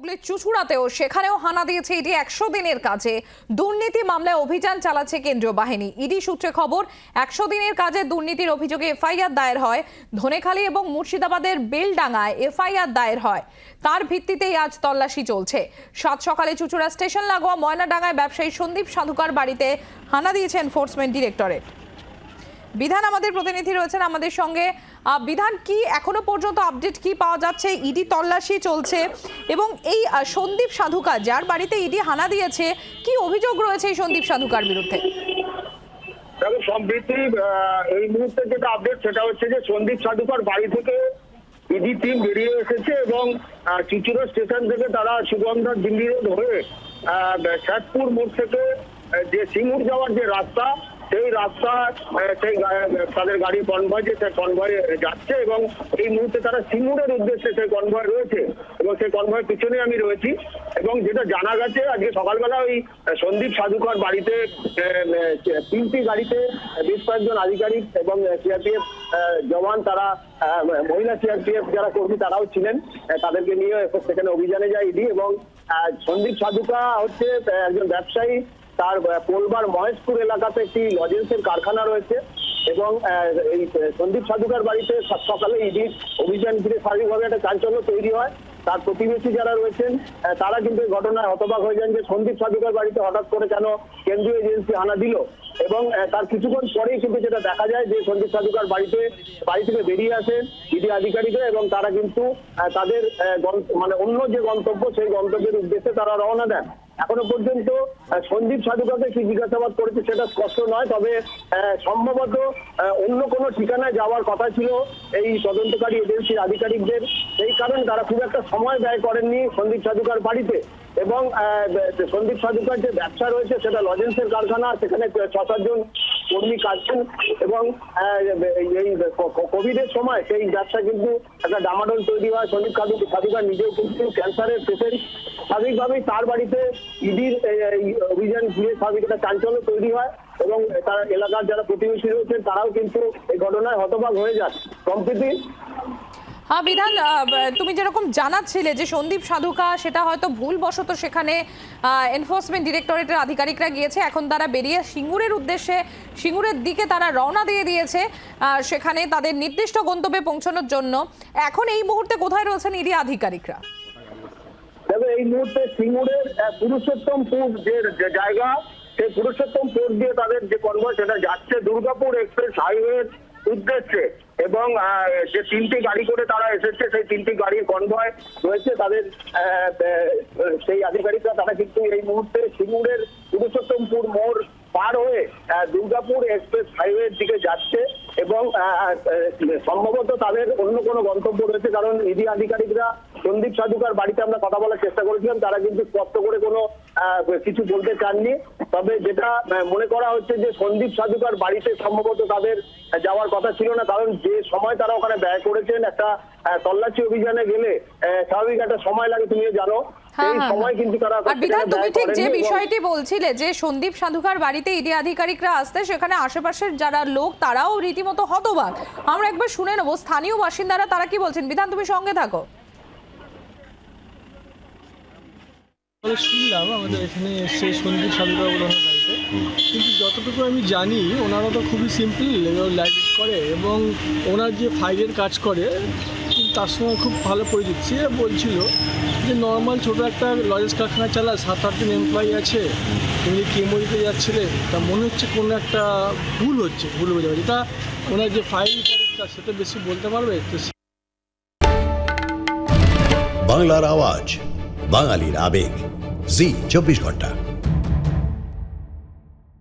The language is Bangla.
হুগলির চুঁচুড়াতেও সেখানেও হানা দিয়েছে ইডি 100 দিনের কাজে। দুর্নীতি মামলায় অভিযান চালাচ্ছে কেন্দ্রীয় বাহিনী। ইডি সূত্রে খবর, 100 দিনের কাজে দুর্নীতির অভিযোগে এফআইআর দায়ের হয়। ধনেখালি এবং মুর্শিদাবাদের বেলডাঙ্গায় এফআইআর দায়ের হয়। তার ভিত্তিতেই আজ তল্লাশি চলছে। সাত সকালে চুঁচুড়া স্টেশন লাগোয়া ময়নাডাঙ্গায় ব্যবসায়ী সন্দীপ সাধুকার বাড়িতে হানা দিয়েছে এনফোর্সমেন্ট ডিরেক্টরেট। বিধান আমাদের প্রতিনিধি রয়েছেন আমাদের সঙ্গে। বিধান, কি এখনো পর্যন্ত আপডেট কি পাওয়া যাচ্ছে? ইডি তল্লাশি চলছে এবং এই সন্দীপ সাধুকার যার বাড়িতে ইডি হানা দিয়েছে, কি অভিযোগ রয়েছে এই সন্দীপ সাধুকার বিরুদ্ধে? সম্প্রতি এই মুহূর্তে যেটা আপডেট সেটা হচ্ছে যে সন্দীপ সাধুকার বাড়ি থেকে ইডি টিম বেরিয়ে এসেছে এবং চুঁচুড়া স্টেশন থেকে তারা সুগন্ধা দিল্লি রোড হয়ে শেরপুর মোড় থেকে যে সিঙ্গুর যাওয়ার যে রাস্তা, সেই রাস্তা সেই তাদের গাড়ি কনভয় যে সেই কনভয় যাচ্ছে এবং এই মুহূর্তে তারা সিঙ্গুরের উদ্দেশ্যে সেই কনভয় রয়েছে এবং সেই কনভয়ের পিছনে আমি রয়েছি। এবং যেটা জানা গেছে আজকে সকালবেলা ওই সন্দীপ সাধুকার বাড়িতে 3টি গাড়িতে বেশ কয়েকজন আধিকারিক এবং সিআরপিএফ জওয়ান, তারা মহিলা সিআরপিএফ যারা কর্মী তারাও ছিলেন, তাদেরকে নিয়ে সেখানে অভিযানে যায় ইডি। এবং সন্দীপ সাধুকা হচ্ছে একজন ব্যবসায়ী, তার পোলবার মহেশপুর এলাকাতে একটি লজেন্সের কারখানা রয়েছে এবং এই সন্দীপ সাধুকার বাড়িতে সকালে ইডির অভিযান ঘিরে স্বাভাবিকভাবে একটা চাঞ্চল্য তৈরি হয়। তার প্রতিবেশী যারা রয়েছেন তারা কিন্তু এই ঘটনায় হতবাক হয়ে যান যে সন্দীপ সাধুকার বাড়িতে হঠাৎ করে কেন কেন্দ্রীয় এজেন্সি হানা দিল। এবং তার কিছুক্ষণ পরেই কিন্তু যেটা দেখা যায় যে সন্দীপ সাধুকার বাড়ি থেকে বেরিয়ে আসেন ইডি আধিকারিকরা এবং তারা কিন্তু তাদের মানে অন্য যে গন্তব্য সেই গন্তব্যের উদ্দেশ্যে তারা রওনা দেন। এখনো পর্যন্ত সন্দীপ সাধুকাকে কি জিজ্ঞাসাবাদ করেছে সেটা স্পষ্ট নয়, তবে সম্ভবত অন্য কোনো ঠিকানায় যাওয়ার কথা ছিল এই তদন্তকারী এজেন্সির আধিকারিকদের, সেই কারণে তারা খুব একটা সময় ব্যয় করেননি সন্দীপ সাধুকার বাড়িতে। এবং সন্দীপ সাধুকার যে ব্যবসা রয়েছে সেটা লজেন্সের কারখানা, সেখানে 6-7 জন কর্মী কাজছেন এবং এই কোভিডের সময় সেই ব্যবসা কিন্তু একটা ডামাডোল তৈরি হয়। সন্দীপ সাধুকার নিজেও কিন্তু ক্যান্সারের পেশেন্ট, স্বাভাবিকভাবেই তার বাড়িতে ইডির অভিযান ঘিরে স্বাভাবিক একটা চাঞ্চল্য তৈরি হয় এবং তার এলাকার যারা প্রতিবেশী রয়েছেন তারাও কিন্তু এই ঘটনায় হতবাক হয়ে যায়। সম্প্রতি হ্যাঁ বিধান, তুমি যেরকম জানাচ্ছিলে যে সন্দীপ সাধুকা সেটা হয়তো ভুলবশত সেখানে এনফোর্সমেন্ট ডিরেক্টরেটের আধিকারিকরা গিয়েছে, এখন তারা বেরিয়ে সিঙ্গুরের দিকে তারা রওনা দিয়ে দিয়েছে সেখানে তাদের নির্দিষ্ট গন্তব্যে পৌঁছানোর জন্য। এখন এই মুহূর্তে কোথায় রয়েছেন ইডি আধিকারিকরা? তবে এই মুহূর্তে সিঙ্গুরের পুরুষোত্তমপুর যে জায়গা, সেই পুরুষোত্তমপুর দিয়ে তাদের যে কনভয় সেটা যাচ্ছে দুর্গাপুর এক্সপ্রেস হাইওয়ের উদ্দেশ্যে। এবং যে 3টি গাড়ি করে তারা এসেছে সেই 3টি গাড়ির কনভয় রয়েছে তাদের, সেই আধিকারিকরা তারা কিন্তু এই মুহূর্তে সিঙ্গুরের পুরুষোত্তমপুর মোড় পার হয়ে দুর্গাপুর এক্সপ্রেস হাইওয়ের দিকে যাচ্ছে এবং সম্ভবত তাদের অন্য কোনো গন্তব্য রয়েছে, কারণ ইডি আধিকারিকরা সন্দীপ সাধুকার বাড়িতে আমরা কথা বলার চেষ্টা করেছিলাম, তারা কিন্তু স্পষ্ট করে কোনো কিছু বলতে চাননি। তবে যেটা মনে করা হচ্ছে যে সন্দীপ সাধুকার বাড়িতে সম্ভবত তাদের যাওয়ার কথা ছিল না, কারণ যে সময় তারা ওখানে ব্যয় করেছেন একটা তল্লাশি অভিযানে গেলে স্বাভাবিক একটা সময় লাগে, তুমি জানো। এই সময় কিন্তু তারা তুমি ঠিক যে বিষয়টি বলছিলে যে সন্দীপ সাধুকার বাড়িতে ইডি আধিকারিকরা আসতে, সেখানে আশেপাশের যারা লোক তারাও রীতিমতো হতবাক। আমরা একবার শুনে নেবো স্থানীয় বাসিন্দারা তারা কি বলছেন। বিধান, তুমি সঙ্গে থাকো। শুনলাম আমাদের এখানে এসছে সন্দীপ সাধুকার ওনার বাড়িতে, কিন্তু যতটুকু আমি জানি ওনারা তো খুবই সিম্পল লাইভ করে এবং ওনার যে ফাইলের কাজ করে তার সঙ্গে খুব ভালো পরিচিত। সে বলছিল যে নর্মাল ছোটো একটা লজেন্স কারখানা চালা, 7-8 জন এমপ্লয়ি আছে, উনি কেমো দিতে যাচ্ছিলেন, তা মনে হচ্ছে কোনো একটা ভুল বোঝা পারছি। তা ওনার যে ফাইল করে সেটা বেশি বলতে পারবে তো। বাংলার আওয়াজ, বাঙালির আবেগ, জি 24 ঘন্টা।